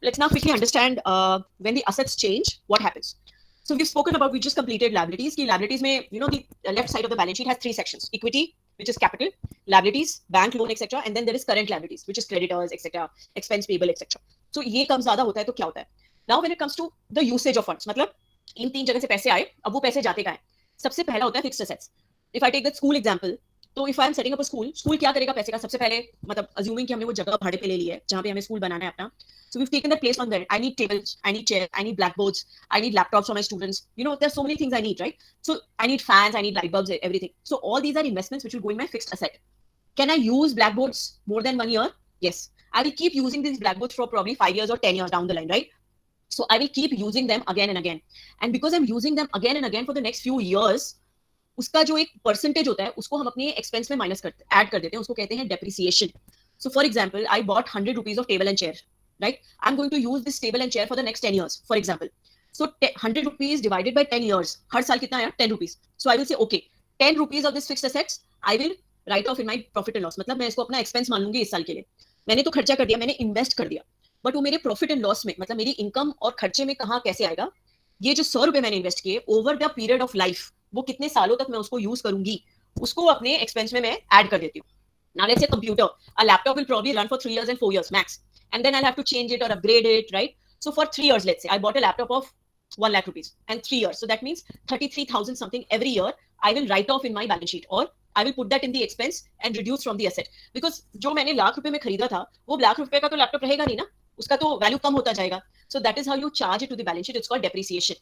let's now quickly understand when the assets change, what happens. So we've spoken about, we just completed liabilities. Ki liabilities mein, the left side of the balance sheet has three sections: equity, which is capital, liabilities, bank loan, etc., and then there is current liabilities, which is creditors, etc., expense payable, etc. So ये कम ज्यादा होता है तो क्या होता है? Now when it comes to the usage of funds, मतलब इन तीन जगह से पैसे आए, अब वो पैसे जाते कहाँ हैं? सबसे पहला होता है fixed assets. If I take the school example, तो if I am setting up a school क्या करेगा पैसे का? सबसे पहले मतलब अज्यूमिंग कि हमने वो जगह भाड़े पे ले ली है जहां पे हमें स्कूल बनाना है अपना. So we've taken the place on there. I need tables, I need chairs, I need blackboards, I need laptops for my students. There's so many things I need, right? So I need fans, I need light bulbs, everything. So all these are investments which will go in my fixed asset. Can I use blackboards more than 1 year? Yes. I will keep using these blackboards for probably 5 years or 10 years down the line, right? So I will keep using them again and again. And because I'm using them again and again for the next few years, उसका जो एक percentage होता है उसको हम अपने expense में minus करते ऐड कर देते हैं, उसको कहते हैं depreciation. So for example, I bought 100 rupees of table and chair, right? I'm going to use this table and chair for the next 10 years, for example. So 100 rupees divided by 10 years, हर साल कितना आया? 10 rupees. So I will say, okay, 10 rupees of this fixed assets I will write off in my profit and loss. मतलब मैं इसको अपना expense मान लूंगी इस साल के लिए. मैंने तो खर्चा कर दिया, मैंने इन्वेस्ट कर दिया, बट वो मेरे प्रॉफिट एंड लॉस में, मतलब मेरी इनकम और खर्चे में कहाँ कैसे आएगा? ये जो 100 रुपए मैंने इन्वेस्ट किए over the period of life, वो कितने सालों तक मैं उसको यूज करूंगी, उसको अपने एक्सपेंस में मैं ऐड कर देती हूँ. Now let's say computer, a laptop will probably run for 3 years and 4 years max, and then I'll have to change it or upgrade it, right? So for 3 years, let's say I bought a laptop of 1 lakh rupees and 3 years, so that means 33,000 something every year I will write off in my balance sheet, or I will put that in the expense and reduce from the asset, because जो मैंने लाख रुपए में खरीदा था वो लाख रुपए का तो लैपटॉप रहेगा नहीं ना, उसका तो वैल्यू कम होता जाएगा. So that is how you charge it to the balance sheet. It's called depreciation.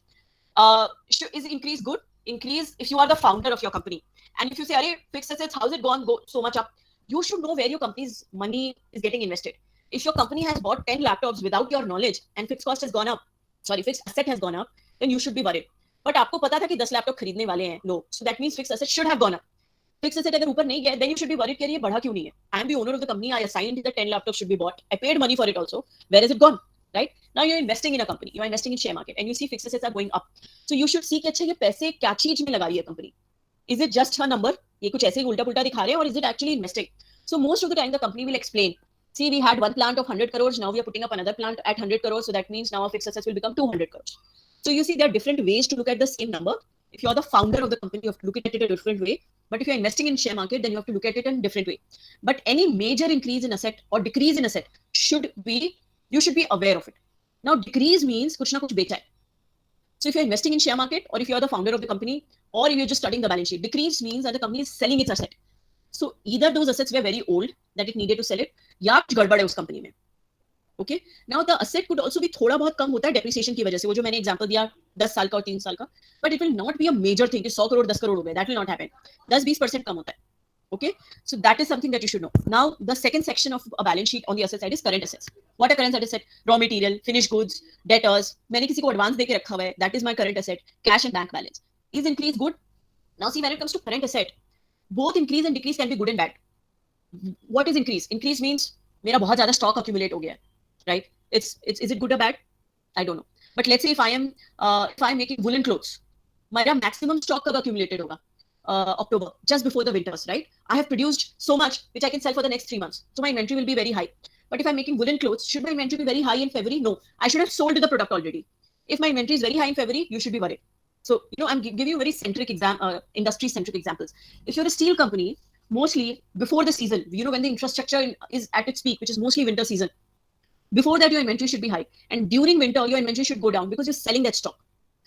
Is increase good? Increase if you are the founder of your company, and if you say, "Arey, fixed assets, how's it gone go so much up?" You should know where your company's money is getting invested. If your company has bought 10 laptops without your knowledge and fixed cost has gone up, fixed asset has gone up, then you should be worried. But आपको पता था कि 10 laptop खरीदने वाले हैं लोग, so that means fixed asset should have gone up. Fixed asset अगर ऊपर नहीं गया, then you should be worried कि ये बढ़ा क्यों नहीं है? I am the owner of the company. I assigned the 10 laptops should be bought. I paid money for it also. Where is it gone? Right? Now you're investing in a company. You're investing in share market, and you see fixed assets are going up. So you should see कि अच्छा ये पैसे क्या चीज में लगा रही है company? Is it just a number? ये कुछ ऐसे ही उल्टा-पुल्टा दिखा रहे हैं, or is it actually investing? So most of the time the company will explain, see, we had one plant of 100 crores, now we are putting up another plant at 100 crores, so that means now our fixed assets will become 200 crores. So you see there are different ways to look at the same number. If you're the founder of the company, you have to look at it a different way. But if you're investing in share market, then you have to look at it in a different way. But any major increase in asset or decrease in asset you should be aware of it. Now decrease means कुछ ना कुछ बेचा है. So if you're investing in share market, or if you're the founder of the company, or if you're just studying the balance sheet, decrease means that the company is selling its asset. So either those assets were very old that it needed to sell it, या कुछ गड़बड़ है उस company में. Okay. Now the asset could also be थोड़ा बहुत कम होता है depreciation की वजह से, वो जो मैंने example दिया 10 साल का और 3 साल का, but it will not be a major thing कि 100 करोड़ 10 करोड़ हो गए, that will not happen. 10-20% कम होता है. Okay, so that is something that you should know. Now the second section of a balance sheet on the asset side is current assets. What are current assets? Raw material, finished goods, debtors. मैंने किसी को advance देके रखा हुआ है, that is my current asset. Cash and bank balance. Is increase good? Now see, when it comes to current asset, both increase and decrease can be good and bad. What is increase? Increase means मेरा बहुत ज़्यादा stock accumulate हो गया, right? Is it good or bad? I don't know. But let's say if I'm making woolen clothes, मेरा maximum stock कब accumulated होगा? October, just before the winters, right? I have produced so much which I can sell for the next 3 months. So my inventory will be very high. But if I'm making woolen clothes, should my inventory be very high in February? No, I should have sold the product already. If my inventory is very high in February, you should be worried. So, I'm giving you very industry-centric examples. If you're a steel company, mostly before the season, when the infrastructure is at its peak, which is mostly winter season, before that your inventory should be high. And during winter, your inventory should go down because you're selling that stock.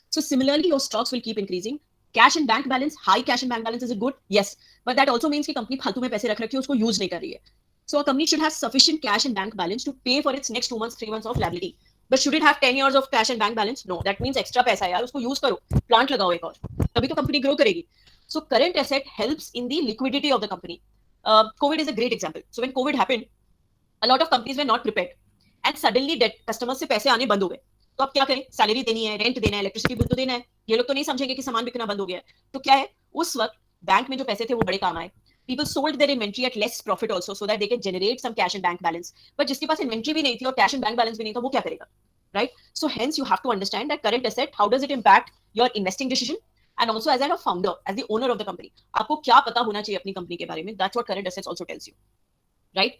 So similarly, your stocks will keep increasing. Cash and bank balance, high cash and bank balance, is it good? Yes. But that also means कि company फालतू में पैसे रख रखी है, उसको use नहीं कर रही है. So a company should have sufficient cash and bank balance to pay for its next 2 months, 3 months of liability. But should it have 10 years of cash and bank balance? No. That means extra पैसा है यार, उसको use करो, plant लगाओ एक और, तभी तो company grow करेगी. So current asset helps in the liquidity of the company. COVID is a great example. So when COVID happened, a lot of companies were not prepared, and suddenly debt customers से पैसे आने बंद हो गए. तो अब क्या करें? सैलरी देनी है, रेंट देना है, इलेक्ट्रिसिटी बिल तो देना है. ये लोग तो नहीं समझेंगे कि सामान बिकना बंद हो गया है. तो क्या है, उस वक्त बैंक में जो पैसे थे वो बड़े काम आए. People sold their inventory at less profit also so that they can generate some cash and bank balance. But जिसके पास inventory भी नहीं थी और cash and bank balance भी नहीं था, वो क्या करेगा? Right? So hence you have to understand that current asset, how does it impact your investing decision? And also as a founder, as the owner of the company, आपको क्या पता होना चाहिए अपनी कंपनी के बारे में? That's what current assets also tells you. Right?